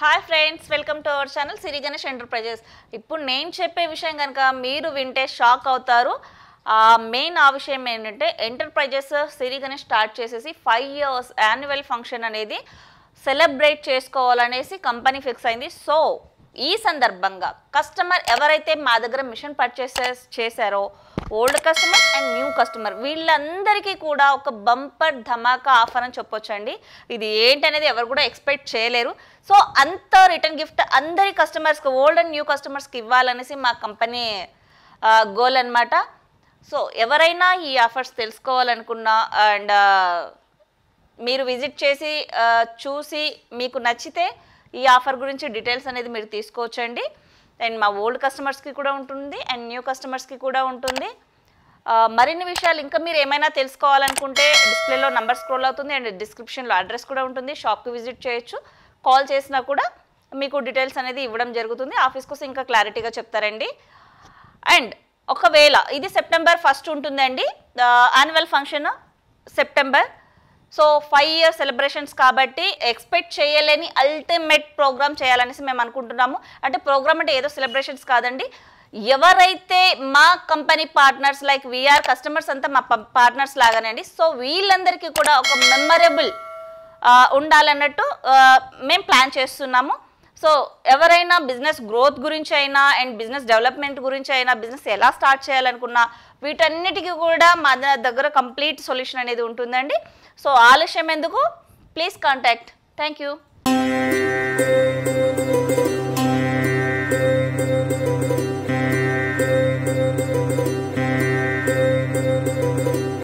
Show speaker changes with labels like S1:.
S1: Hi friends, welcome to our channel Siri Ganesh enterprises. ఇప్పుడు నేను చెప్పే విషయం కనుక మీరు వింటే షాక్ అవుతారు. మెయిన్ ఆ విషయం ఏంటంటే ఎంటర్ప్రైజెస్ సిరి గణేష్ స్టార్ట్ చేసేసి 5 years యాన్యువల్ ఫంక్షన్ అనేది సెలబ్రేట్ చేసుకోవాలనేసి కంపెనీ ఫిక్స్ అయింది. సో ఈ సందర్భంగా కస్టమర్ ఎవరైతే మా దగ్గర మిషన్ పర్చేస్ చేశారో old customer and new customer వీళ్ళందరికీ కూడా ఒక బంపర్ ధమాకా ఆఫర్ అని చెప్పొచ్చండి. ఇది ఏంటనేది ఎవరు కూడా ఎక్స్పెక్ట్ చేయలేరు. సో అంత రిటర్న్ గిఫ్ట్ అందరి కస్టమర్స్కి, ఓల్డ్ అండ్ న్యూ కస్టమర్స్కి ఇవ్వాలనేసి మా కంపెనీ గోల్ అనమాట. సో ఎవరైనా ఈ ఆఫర్స్ తెలుసుకోవాలనుకున్నా అండ్ మీరు విజిట్ చేసి చూసి మీకు నచ్చితే ఈ ఆఫర్ గురించి డీటెయిల్స్ అనేది మీరు తీసుకోవచ్చండి. అండ్ మా ఓల్డ్ కస్టమర్స్కి కూడా ఉంటుంది అండ్ న్యూ కస్టమర్స్కి కూడా ఉంటుంది. మరిన్ని విషయాలు ఇంకా మీరు ఏమైనా తెలుసుకోవాలనుకుంటే డిస్ప్లేలో నంబర్ స్క్రోల్ అవుతుంది అండ్ డిస్క్రిప్షన్లో అడ్రస్ కూడా ఉంటుంది. షాప్కి విజిట్ చేయొచ్చు. కాల్ చేసినా కూడా మీకు డీటెయిల్స్ అనేది ఇవ్వడం జరుగుతుంది. ఆఫీస్ కోసం ఇంకా క్లారిటీగా చెప్తారండి. అండ్ ఒకవేళ ఇది September 1st ఉంటుందండి annual function September. So 5 year celebrations కాబట్టి ఎక్స్పెక్ట్ చేయలేని అల్టిమేట్ ప్రోగ్రామ్ చేయాలనేసి మేము అనుకుంటున్నాము. అంటే ప్రోగ్రామ్ అంటే ఏదో సెలబ్రేషన్స్ కాదండి. ఎవరైతే మా company partners like we are customers అంతా మా పార్ట్నర్స్ లాగానే అండి. సో వీళ్ళందరికీ కూడా ఒక మెమరబుల్ ఉండాలన్నట్టు మేము ప్లాన్ చేస్తున్నాము. సో ఎవరైనా బిజినెస్ గ్రోత్ గురించి అయినా అండ్ బిజినెస్ డెవలప్మెంట్ గురించి అయినా, బిజినెస్ ఎలా స్టార్ట్ చేయాలనుకున్నా వీటన్నిటికీ కూడా మా దగ్గర కంప్లీట్ సొల్యూషన్ అనేది ఉంటుందండి. సో ఆలస్యం ఎందుకు, ప్లీజ్ కాంటాక్ట్. Thank you.